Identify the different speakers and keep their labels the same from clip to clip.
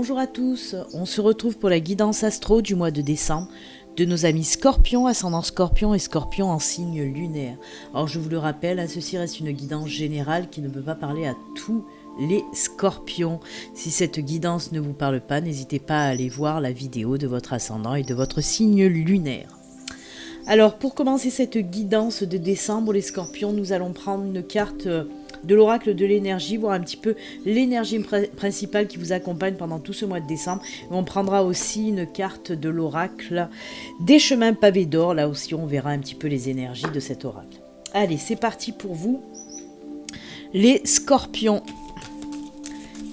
Speaker 1: Bonjour à tous, on se retrouve pour la guidance astro du mois de décembre de nos amis Scorpion, ascendant Scorpion et Scorpion en signe lunaire. Alors je vous le rappelle, ceci reste une guidance générale qui ne peut pas parler à tous les Scorpions. Si cette guidance ne vous parle pas, n'hésitez pas à aller voir la vidéo de votre ascendant et de votre signe lunaire. Alors pour commencer cette guidance de décembre, les Scorpions, nous allons prendre une carte de l'oracle de l'énergie, voir un petit peu l'énergie principale qui vous accompagne pendant tout ce mois de décembre. Et on prendra aussi une carte de l'oracle des chemins pavés d'or. Là aussi, on verra un petit peu les énergies de cet oracle. Allez, c'est parti pour vous, les Scorpions.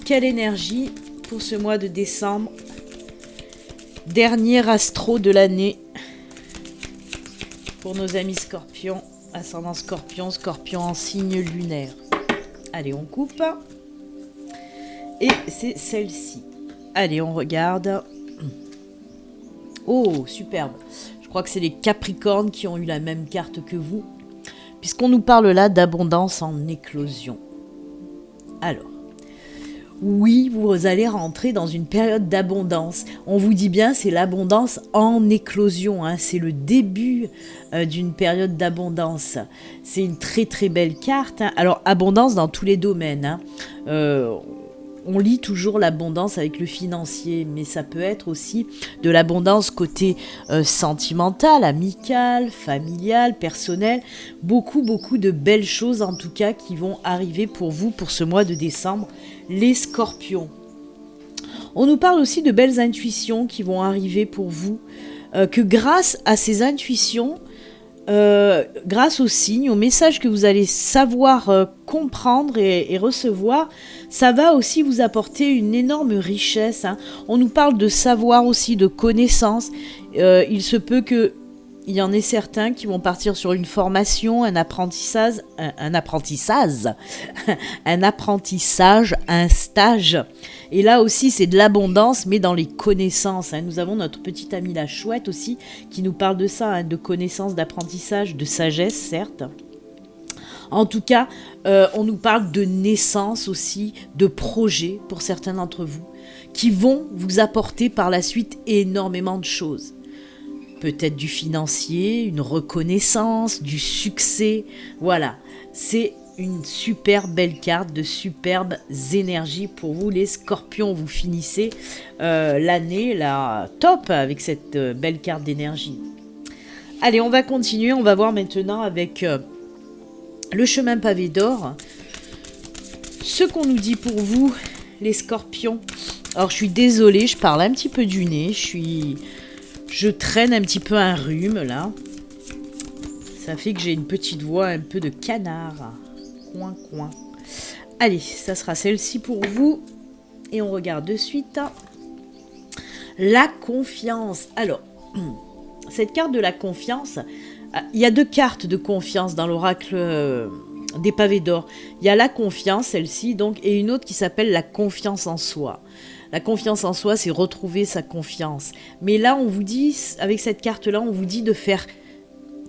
Speaker 1: Quelle énergie pour ce mois de décembre, dernier astro de l'année, pour nos amis Scorpions, ascendant Scorpion, Scorpion en signe lunaire. Allez, on coupe. Et c'est celle-ci. Allez, on regarde. Oh, superbe. Je crois que c'est les Capricornes qui ont eu la même carte que vous, puisqu'on nous parle là d'abondance en éclosion. Alors, oui, vous allez rentrer dans une période d'abondance. On vous dit bien, c'est l'abondance en éclosion. C'est le début d'une période d'abondance. C'est une très très belle carte. Alors, abondance dans tous les domaines. On lit toujours l'abondance avec le financier, mais ça peut être aussi de l'abondance côté sentimental, amical, familial, personnel. Beaucoup de belles choses en tout cas qui vont arriver pour vous pour ce mois de décembre, les Scorpions. On nous parle aussi de belles intuitions qui vont arriver pour vous, que grâce à ces intuitions, grâce aux signes, aux messages que vous allez savoir comprendre et recevoir, ça va aussi vous apporter une énorme richesse. On nous parle de savoir aussi, de connaissances. Il se peut qu'il y en ait certains qui vont partir sur une formation, un apprentissage, un stage. Et là aussi, c'est de l'abondance, mais dans les connaissances. Nous avons notre petite amie la chouette aussi, qui nous parle de ça, de connaissances, d'apprentissage, de sagesse, certes. En tout cas, on nous parle de naissance aussi, de projets pour certains d'entre vous, qui vont vous apporter par la suite énormément de choses. Peut-être du financier, une reconnaissance, du succès. Voilà, c'est une super belle carte, de superbes énergies pour vous les Scorpions. Vous finissez l'année là, top avec cette belle carte d'énergie. Allez, on va continuer, on va voir maintenant avec le chemin pavé d'or. Ce qu'on nous dit pour vous les Scorpions. Alors je suis désolée, je parle un petit peu du nez, je traîne un petit peu un rhume là. Ça fait que j'ai une petite voix un peu de canard. Coin. Allez, ça sera celle-ci pour vous. Et on regarde de suite. La confiance. Alors, cette carte de la confiance, il y a deux cartes de confiance dans l'oracle des pavés d'or. Il y a la confiance, celle-ci, donc, et une autre qui s'appelle la confiance en soi. La confiance en soi, c'est retrouver sa confiance. Mais là, on vous dit, avec cette carte-là, on vous dit de faire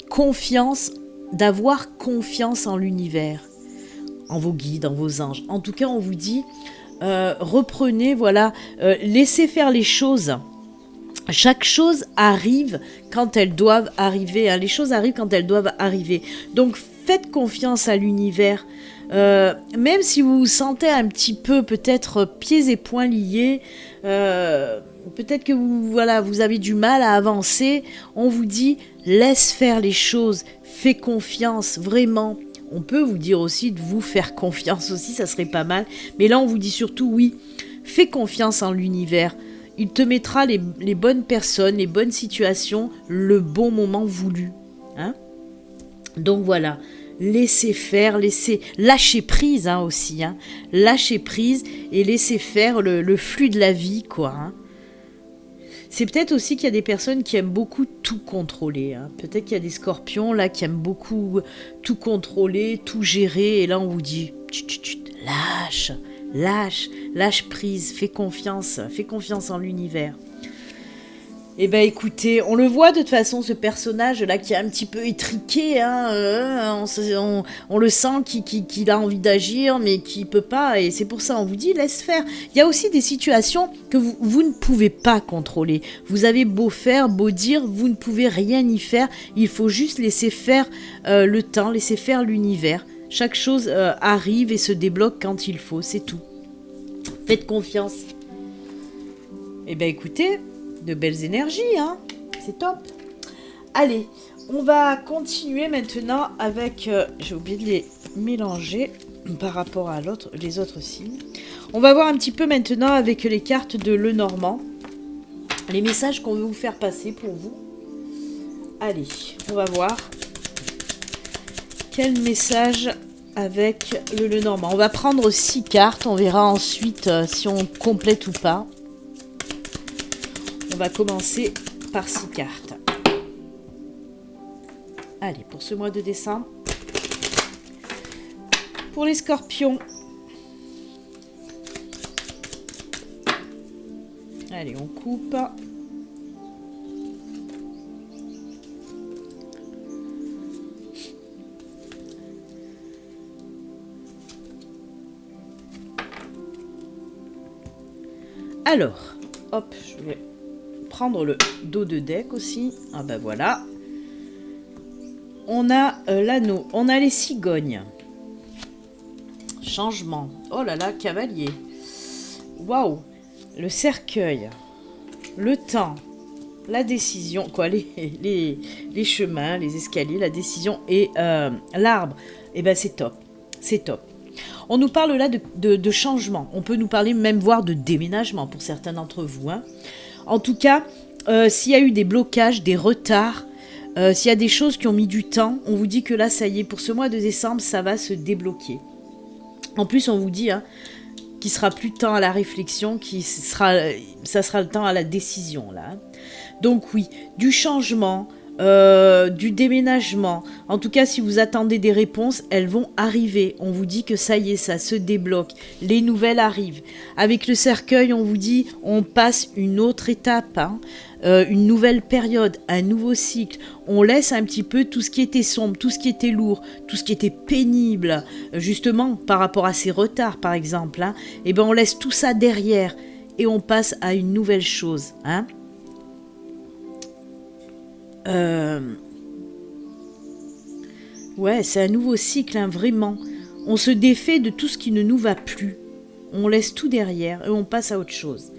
Speaker 1: confiance, d'avoir confiance en l'univers, en vos guides, en vos anges. En tout cas, on vous dit, reprenez, voilà, laissez faire les choses. Chaque chose arrive quand elles doivent arriver. Les choses arrivent quand elles doivent arriver. Donc, faites confiance à l'univers. Même si vous vous sentez un petit peu, peut-être, pieds et poings liés, peut-être que vous avez du mal à avancer, on vous dit, laisse faire les choses, fais confiance, vraiment. On peut vous dire aussi de vous faire confiance aussi, ça serait pas mal. Mais là, on vous dit surtout, oui, fais confiance en l'univers. Il te mettra les bonnes personnes, les bonnes situations, le bon moment voulu. Donc voilà, laissez faire, lâcher prise aussi. Lâcher prise et laisser faire le flux de la vie, quoi. C'est peut-être aussi qu'il y a des personnes qui aiment beaucoup tout contrôler. Peut-être qu'il y a des Scorpions là qui aiment beaucoup tout contrôler, tout gérer. Et là, on vous dit, lâche prise, fais confiance en l'univers. Eh ben écoutez, on le voit de toute façon, ce personnage-là qui est un petit peu étriqué, hein, on le sent qu'il a envie d'agir, mais qu'il peut pas, et c'est pour ça on vous dit laisse faire. Il y a aussi des situations que vous ne pouvez pas contrôler. Vous avez beau faire, beau dire, vous ne pouvez rien y faire. Il faut juste laisser faire le temps, laisser faire l'univers. Chaque chose arrive et se débloque quand il faut, c'est tout. Faites confiance. Eh ben écoutez, de belles énergies, hein, c'est top. Allez, on va continuer maintenant avec... j'ai oublié de les mélanger par rapport à les autres signes. On va voir un petit peu maintenant avec les cartes de Lenormand, les messages qu'on veut vous faire passer pour vous. Allez, on va voir quel message avec le Lenormand. On va prendre 6 cartes, on verra ensuite si on complète ou pas. On va commencer par 6 cartes. Allez, pour ce mois de décembre. Pour les scorpions. Allez, on coupe. Alors, hop, je vais prendre le dos de deck aussi. Ah ben voilà. On a l'anneau, on a les cigognes. Changement. Oh là là, cavalier. Waouh. Le cercueil. Le temps. La décision. Quoi, les chemins, les escaliers, la décision et l'arbre. Eh ben c'est top. C'est top. On nous parle là de changement. On peut nous parler même voire de déménagement pour certains d'entre vous. Hein. En tout cas, s'il y a eu des blocages, des retards, s'il y a des choses qui ont mis du temps, on vous dit que là, ça y est, pour ce mois de décembre, ça va se débloquer. En plus, on vous dit hein, qu'il sera plus de temps à la réflexion, ça sera le temps à la décision. Là. Donc oui, du changement, du déménagement. En tout cas, si vous attendez des réponses, elles vont arriver. On vous dit que ça y est, ça se débloque. Les nouvelles arrivent. Avec le cercueil, on vous dit, on passe une autre étape, hein, une nouvelle période, un nouveau cycle. On laisse un petit peu tout ce qui était sombre, tout ce qui était lourd, tout ce qui était pénible, justement par rapport à ces retards, par exemple. Hein, et ben, on laisse tout ça derrière et on passe à une nouvelle chose. Hein. Ouais, c'est un nouveau cycle, hein, vraiment. On se défait de tout ce qui ne nous va plus. On laisse tout derrière et on passe à autre chose.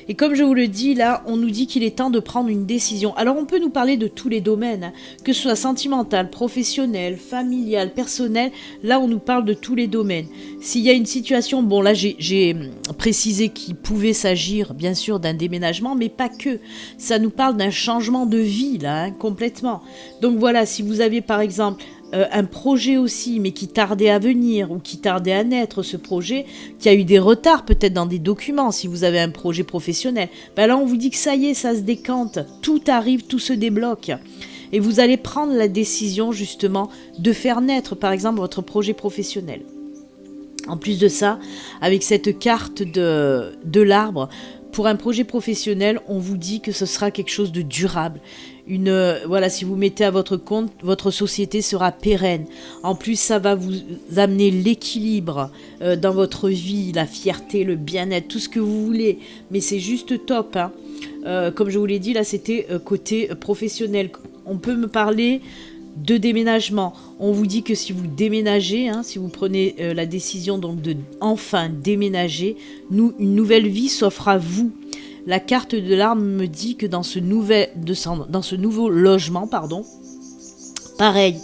Speaker 1: Et comme je vous le dis, là, on nous dit qu'il est temps de prendre une décision. Alors, on peut nous parler de tous les domaines, hein, que ce soit sentimental, professionnel, familial, personnel. Là, on nous parle de tous les domaines. S'il y a une situation, bon, là, j'ai précisé qu'il pouvait s'agir, bien sûr, d'un déménagement, mais pas que. Ça nous parle d'un changement de vie, là, hein, complètement. Donc, voilà, si vous avez, par exemple... un projet aussi, mais qui tardait à venir ou qui tardait à naître, ce projet, qui a eu des retards peut-être dans des documents, si vous avez un projet professionnel, ben là on vous dit que ça y est, ça se décante, tout arrive, tout se débloque. Et vous allez prendre la décision justement de faire naître par exemple votre projet professionnel. En plus de ça, avec cette carte de l'arbre, pour un projet professionnel, on vous dit que ce sera quelque chose de durable. Voilà, si vous mettez à votre compte, votre société sera pérenne. En plus, ça va vous amener l'équilibre dans votre vie, la fierté, le bien-être, tout ce que vous voulez. Mais c'est juste top. Hein. Comme je vous l'ai dit, là, c'était côté professionnel. On peut me parler de déménagement. On vous dit que si vous déménagez, hein, si vous prenez la décision donc de enfin déménager, une nouvelle vie s'offre à vous. La carte de l'arbre me dit que dans ce nouveau logement, pareil,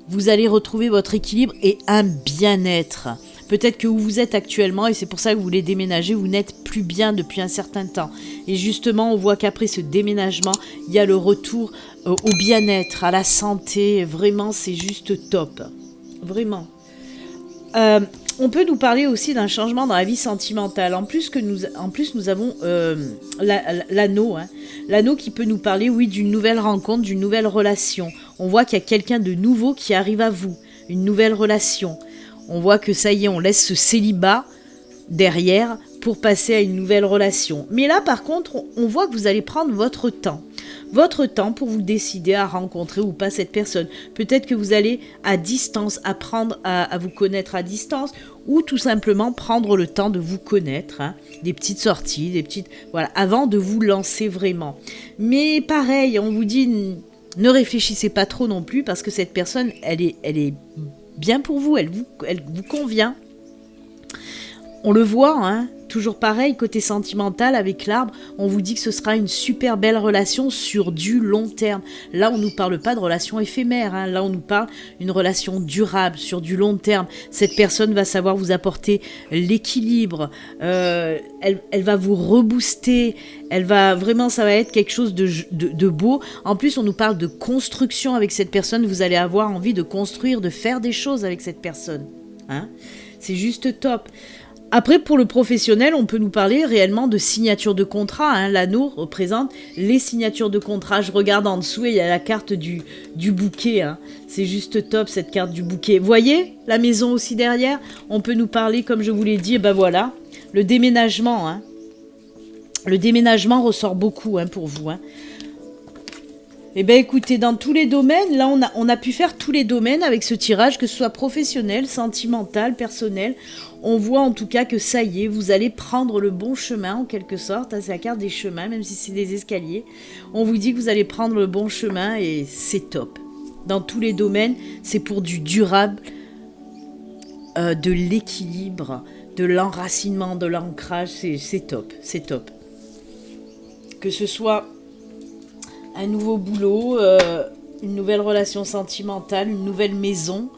Speaker 1: vous allez retrouver votre équilibre et un bien-être. Peut-être que où vous êtes actuellement, et c'est pour ça que vous voulez déménager, vous n'êtes plus bien depuis un certain temps. Et justement, on voit qu'après ce déménagement, il y a le retour au bien-être, à la santé. Vraiment, c'est juste top. Vraiment. On peut nous parler aussi d'un changement dans la vie sentimentale. En plus, nous avons l'anneau. Hein. L'anneau qui peut nous parler, oui, d'une nouvelle rencontre, d'une nouvelle relation. On voit qu'il y a quelqu'un de nouveau qui arrive à vous. Une nouvelle relation. On voit que ça y est, on laisse ce célibat derrière pour passer à une nouvelle relation. Mais là, par contre, on voit que vous allez prendre votre temps. Votre temps pour vous décider à rencontrer ou pas cette personne. Peut-être que vous allez à distance apprendre à vous connaître à distance ou tout simplement prendre le temps de vous connaître. Hein, des petites sorties, des petites... Voilà, avant de vous lancer vraiment. Mais pareil, on vous dit, ne réfléchissez pas trop non plus parce que cette personne, elle est bien pour vous, elle vous convient. On le voit, hein, toujours pareil, côté sentimental avec l'arbre, on vous dit que ce sera une super belle relation sur du long terme. Là, on ne nous parle pas de relation éphémère, hein, là, on nous parle d'une relation durable, sur du long terme. Cette personne va savoir vous apporter l'équilibre, elle va vous rebooster, elle va vraiment, ça va être quelque chose de beau. En plus, on nous parle de construction avec cette personne, vous allez avoir envie de construire, de faire des choses avec cette personne. Hein. C'est juste top. Après, pour le professionnel, on peut nous parler réellement de signature de contrat. Hein. L'anneau représente les signatures de contrat. Je regarde en dessous et il y a la carte du bouquet. Hein. C'est juste top, cette carte du bouquet. Vous voyez la maison aussi derrière. On peut nous parler, comme je vous l'ai dit, et ben voilà, le déménagement. Hein. Le déménagement ressort beaucoup hein, pour vous. Hein. Eh bien écoutez, dans tous les domaines, là on a pu faire tous les domaines avec ce tirage, que ce soit professionnel, sentimental, personnel. On voit en tout cas que ça y est, vous allez prendre le bon chemin en quelque sorte. C'est la carte des chemins, même si c'est des escaliers. On vous dit que vous allez prendre le bon chemin et c'est top. Dans tous les domaines, c'est pour du durable, de l'équilibre, de l'enracinement, de l'ancrage. C'est top, c'est top. Que ce soit un nouveau boulot, une nouvelle relation sentimentale, une nouvelle maison.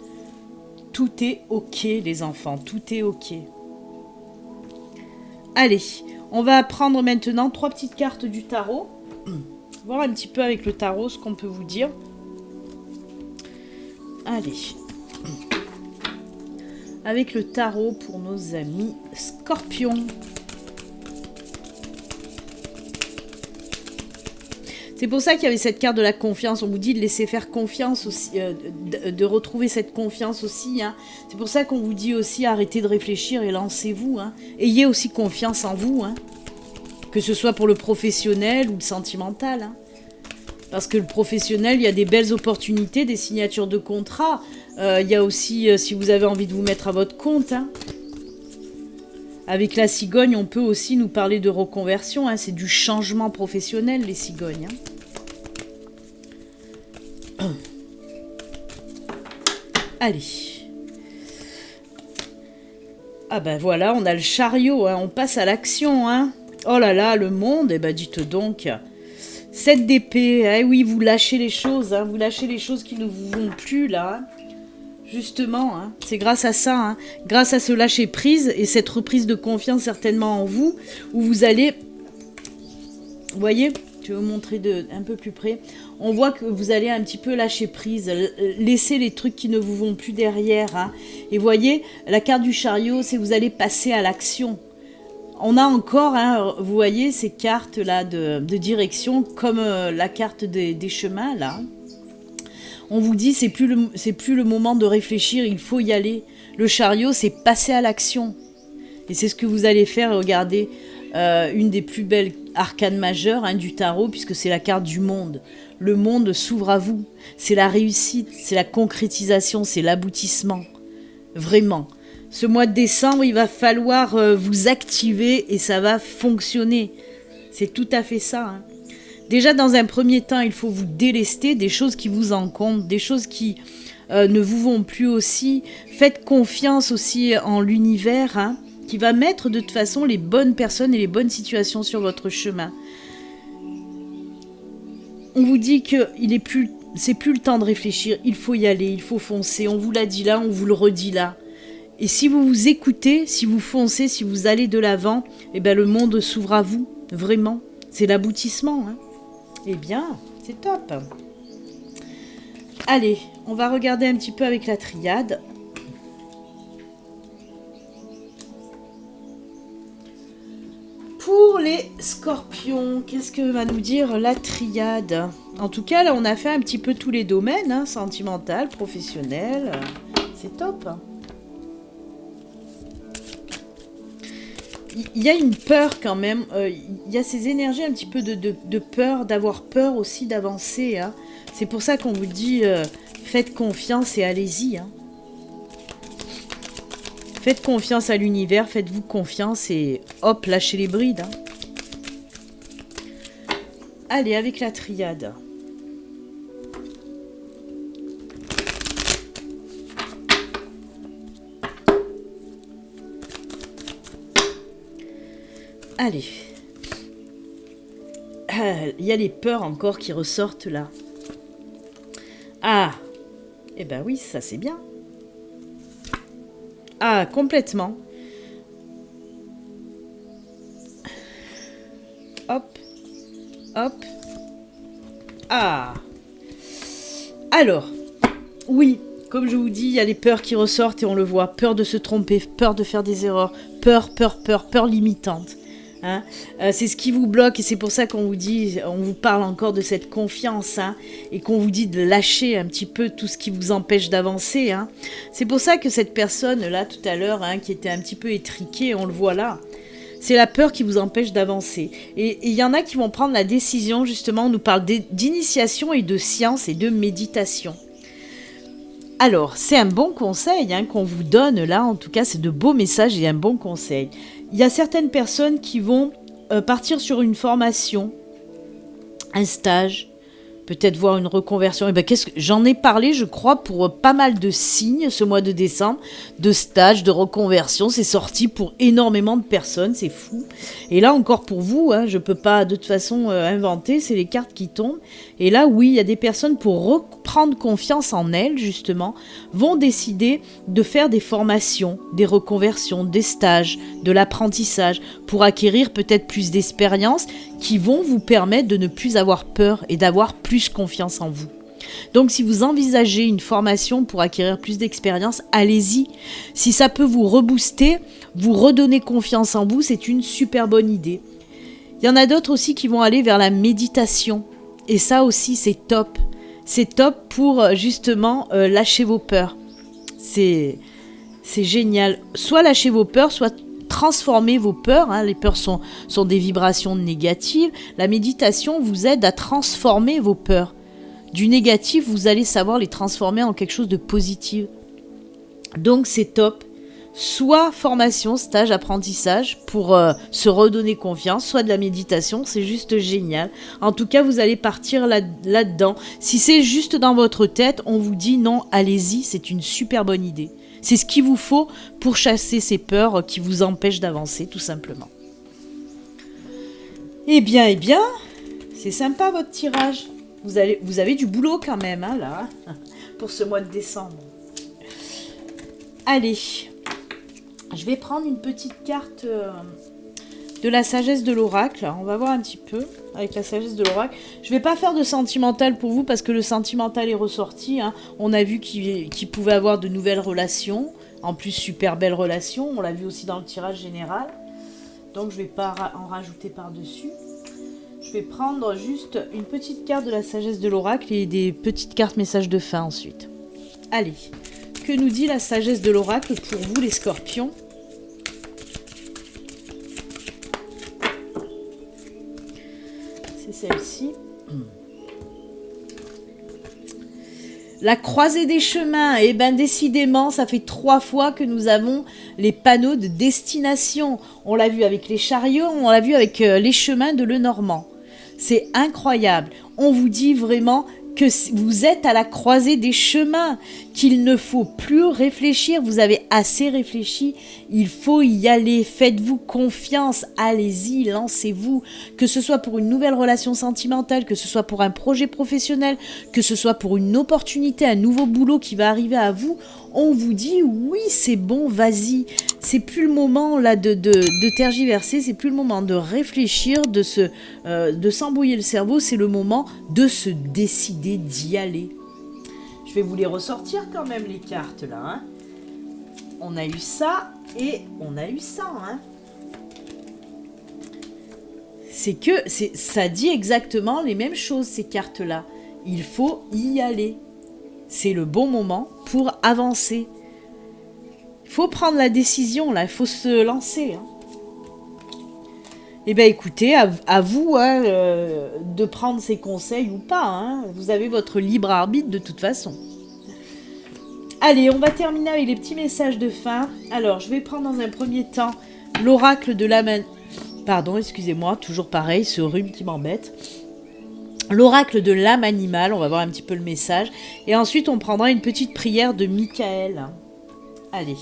Speaker 1: Tout est ok les enfants, tout est ok. Allez, on va prendre maintenant 3 petites cartes du tarot. Voir un petit peu avec le tarot ce qu'on peut vous dire. Allez. Avec le tarot pour nos amis Scorpions. C'est pour ça qu'il y avait cette carte de la confiance. On vous dit de laisser faire confiance aussi, de retrouver cette confiance aussi. Hein. C'est pour ça qu'on vous dit aussi arrêtez de réfléchir et lancez-vous. Hein. Ayez aussi confiance en vous. Hein. Que ce soit pour le professionnel ou le sentimental. Hein. Parce que le professionnel, il y a des belles opportunités, des signatures de contrat. Il y a aussi, si vous avez envie de vous mettre à votre compte. Hein. Avec la cigogne, on peut aussi nous parler de reconversion. Hein. C'est du changement professionnel, les cigognes. Hein. Allez. Ah ben voilà, on a le chariot. Hein. On passe à l'action. Hein. Oh là là, le monde. Eh ben dites donc. 7 d'épée. Eh oui, vous lâchez les choses. Hein. Vous lâchez les choses qui ne vous vont plus, là. Hein. Justement, hein, c'est grâce à ça, hein, grâce à ce lâcher prise et cette reprise de confiance certainement en vous, où vous allez, vous voyez, je vais vous montrer un peu plus près, on voit que vous allez un petit peu lâcher prise, laisser les trucs qui ne vous vont plus derrière, hein, et voyez, la carte du chariot, c'est vous allez passer à l'action. On a encore, hein, vous voyez, ces cartes-là de direction, comme la carte des chemins, là. On vous dit, c'est plus le moment de réfléchir, il faut y aller. Le chariot, c'est passer à l'action. Et c'est ce que vous allez faire, regardez, une des plus belles arcanes majeures hein, du tarot, puisque c'est la carte du monde. Le monde s'ouvre à vous. C'est la réussite, c'est la concrétisation, c'est l'aboutissement. Vraiment. Ce mois de décembre, il va falloir vous activer et ça va fonctionner. C'est tout à fait ça, hein. Déjà, dans un premier temps, il faut vous délester des choses qui vous encombrent, des choses qui ne vous vont plus aussi. Faites confiance aussi en l'univers, hein, qui va mettre de toute façon les bonnes personnes et les bonnes situations sur votre chemin. On vous dit que c'est plus le temps de réfléchir, il faut y aller, il faut foncer. On vous l'a dit là, on vous le redit là. Et si vous vous écoutez, si vous foncez, si vous allez de l'avant, eh ben le monde s'ouvre à vous, vraiment. C'est l'aboutissement, hein. Eh bien, c'est top. Allez, on va regarder un petit peu avec la triade. Pour les scorpions, qu'est-ce que va nous dire la triade? En tout cas, là, on a fait un petit peu tous les domaines, hein, sentimental, professionnel. C'est top. il y a une peur quand même. Il y a ces énergies un petit peu de peur, d'avoir peur aussi d'avancer. Hein. C'est pour ça qu'on vous dit faites confiance et allez-y. Hein. Faites confiance à l'univers, faites-vous confiance et hop, lâchez les brides. Hein. Allez, avec la triade. Allez. Il y a les peurs encore qui ressortent là. Ah. Eh ben oui, ça c'est bien. Ah, complètement. Hop. Hop. Ah. Alors. Oui. Comme je vous dis, il y a les peurs qui ressortent et on le voit. Peur de se tromper, peur de faire des erreurs. Peur limitante. Hein, c'est ce qui vous bloque et c'est pour ça qu'on vous dit, on vous parle encore de cette confiance hein, et qu'on vous dit de lâcher un petit peu tout ce qui vous empêche d'avancer. Hein. C'est pour ça que cette personne là tout à l'heure hein, qui était un petit peu étriquée, on le voit là, c'est la peur qui vous empêche d'avancer. Et il y en a qui vont prendre la décision justement, on nous parle d'initiation et de science et de méditation. Alors, c'est un bon conseil hein, qu'on vous donne là, en tout cas c'est de beaux messages et un bon conseil. Il y a certaines personnes qui vont partir sur une formation, un stage, peut-être voir une reconversion. Et ben, j'en ai parlé, je crois, pour pas mal de signes ce mois de décembre, de stages, de reconversion. C'est sorti pour énormément de personnes, c'est fou. Et là, encore pour vous, hein, je peux pas de toute façon inventer, c'est les cartes qui tombent. Et là, oui, il y a des personnes pour reprendre confiance en elles, justement, vont décider de faire des formations, des reconversions, des stages, de l'apprentissage, pour acquérir peut-être plus d'expérience qui vont vous permettre de ne plus avoir peur et d'avoir plus confiance en vous. Donc si vous envisagez une formation pour acquérir plus d'expérience, allez-y. Si ça peut vous rebooster, vous redonner confiance en vous, c'est une super bonne idée. Il y en a d'autres aussi qui vont aller vers la méditation. Et ça aussi, c'est top. C'est top pour justement lâcher vos peurs. C'est génial. Soit lâcher vos peurs, soit transformer vos peurs. Hein. Les peurs sont des vibrations négatives. La méditation vous aide à transformer vos peurs. Du négatif, vous allez savoir les transformer en quelque chose de positif. Donc c'est top. Soit formation, stage, apprentissage pour se redonner confiance, soit de la méditation, c'est juste génial. En tout cas, vous allez partir là-dedans. Si c'est juste dans votre tête, on vous dit non, allez-y, c'est une super bonne idée. C'est ce qu'il vous faut pour chasser ces peurs qui vous empêchent d'avancer, tout simplement. Eh bien, c'est sympa votre tirage. Vous avez du boulot quand même, hein, là, pour ce mois de décembre. Allez, je vais prendre une petite carte de la sagesse de l'oracle. On va voir un petit peu avec la sagesse de l'oracle. Je ne vais pas faire de sentimental pour vous parce que le sentimental est ressorti. Hein. On a vu qu'il pouvait avoir de nouvelles relations. En plus, super belles relations. On l'a vu aussi dans le tirage général. Donc, je ne vais pas en rajouter par-dessus. Je vais prendre juste une petite carte de la sagesse de l'oracle et des petites cartes messages de fin ensuite. Allez, que nous dit la sagesse de l'oracle pour vous les scorpions ? C'est celle-ci. La croisée des chemins, eh bien décidément, ça fait 3 fois que nous avons les panneaux de destination. On l'a vu avec les chariots, on l'a vu avec les chemins de Lenormand. C'est incroyable. On vous dit vraiment que vous êtes à la croisée des chemins, qu'il ne faut plus réfléchir. Vous avez assez réfléchi, il faut y aller. Faites-vous confiance, allez-y, lancez-vous. Que ce soit pour une nouvelle relation sentimentale, que ce soit pour un projet professionnel, que ce soit pour une opportunité, un nouveau boulot qui va arriver à vous, on vous dit oui, c'est bon, vas-y. C'est plus le moment là de tergiverser, c'est plus le moment de réfléchir, de s'embrouiller le cerveau, c'est le moment de se décider d'y aller. Je vais vous les ressortir quand même les cartes là. Hein. On a eu ça et on a eu ça. Hein. Ça dit exactement les mêmes choses ces cartes là. Il faut y aller. C'est le bon moment pour avancer. Il faut prendre la décision, là. Il faut se lancer. Hein. Eh bien écoutez, à vous hein, de prendre ces conseils ou pas. Hein. Vous avez votre libre arbitre de toute façon. Allez, on va terminer avec les petits messages de fin. Alors, je vais prendre dans un premier temps l'oracle de l'âme... Pardon, excusez-moi, toujours pareil, ce rhume qui m'embête. L'oracle de l'âme animale, on va voir un petit peu le message. Et ensuite, on prendra une petite prière de Michael. Allez,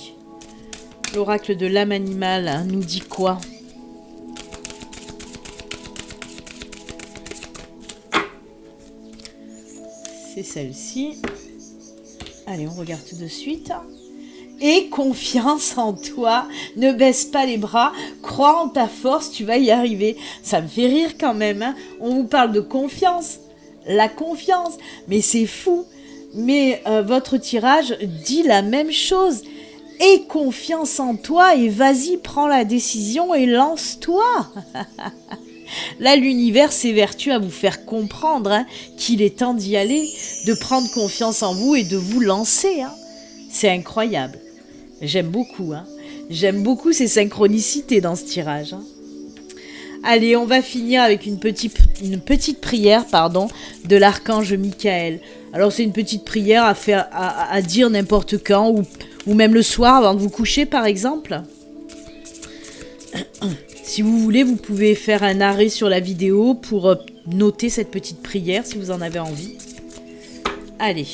Speaker 1: l'oracle de l'âme animale nous dit quoi ? C'est celle-ci. Allez, on regarde tout de suite. Aie confiance en toi, ne baisse pas les bras, crois en ta force, tu vas y arriver. Ça me fait rire quand même, hein. On vous parle de confiance, la confiance, mais c'est fou. Mais votre tirage dit la même chose. Aie confiance en toi et vas-y, prends la décision et lance-toi. Là, l'univers s'évertue à vous faire comprendre hein, qu'il est temps d'y aller, de prendre confiance en vous et de vous lancer. Hein. C'est incroyable. J'aime beaucoup. Hein. J'aime beaucoup ces synchronicités dans ce tirage. Hein. Allez, on va finir avec une petite prière de l'archange Michael. Alors, c'est une petite prière à dire n'importe quand ou même le soir avant de vous coucher, par exemple. Si vous voulez, vous pouvez faire un arrêt sur la vidéo pour noter cette petite prière si vous en avez envie. Allez,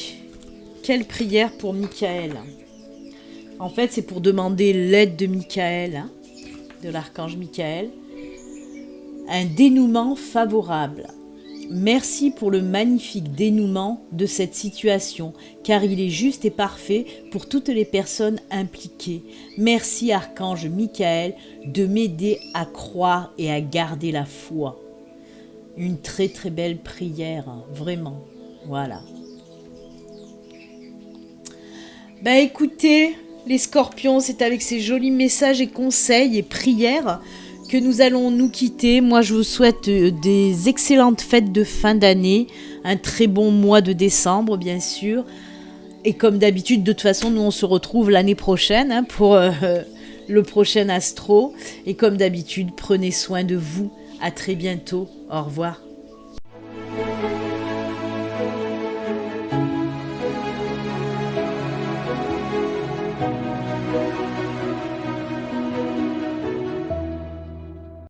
Speaker 1: quelle prière pour Michael ? En fait, c'est pour demander l'aide de Michael, hein, de l'archange Michael. Un dénouement favorable. Merci pour le magnifique dénouement de cette situation, car il est juste et parfait pour toutes les personnes impliquées. Merci, archange Michael, de m'aider à croire et à garder la foi. Une très très belle prière, hein, vraiment. Voilà. Ben écoutez, les scorpions, c'est avec ces jolis messages et conseils et prières que nous allons nous quitter. Moi, je vous souhaite des excellentes fêtes de fin d'année, un très bon mois de décembre, bien sûr. Et comme d'habitude, de toute façon, nous, on se retrouve l'année prochaine hein, pour le prochain astro. Et comme d'habitude, prenez soin de vous. À très bientôt. Au revoir.